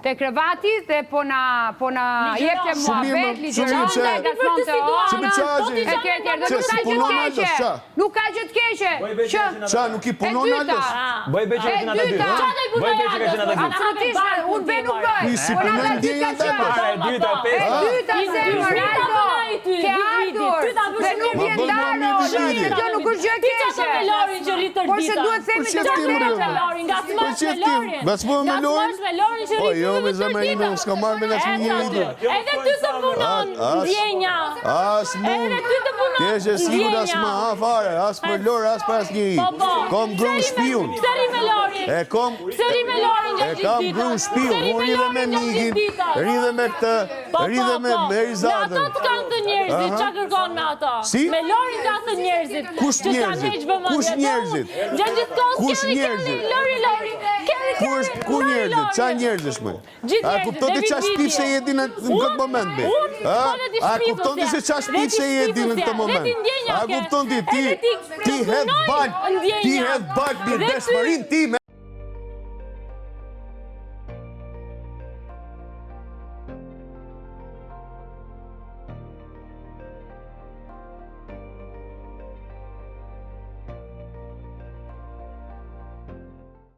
te krevati dhe po na jepte muhabet, ligjëronte, nga smonte nuk ka gjë të keqe. Qa, nuk i punon Alës? Bëj beqe që në të dy. Bëj beqe që në të dy. Absolutisht, unë bëj nuk bëj. I si punon ndjenja të E dyta se Ronaldo ke ardhur dhe nuk vjen dalo, kjo nuk është gjë e keqe. Por se duhet themi të Po jo, me zemërime, s'ka marrë me nësë një lidur. Edhe ty të punon ndjenja. As mund. Keshe sigur as ma fare, as për lorë, as për as një. Kom grun shpiun. Sëri me Lorin. E kam grun shpiun. Unë rridhe me Nikin, rridhe me këtë, rridhe me Rizardën. Me ato të kanë të njerëzit, qa kërkon me ato? Si? Me Lorin ka të njerëzit. Kush njerëzit? Kush njerëzit? Kush njerëzit? Ku njerëzit? Qa njerëzish me? A kupton të qa shpif se jeti në këtë moment be? A kupton të se qa shpif se jeti në këtë moment? A kupton ti hedh bak, ti hedh bak bir deshmërin ti me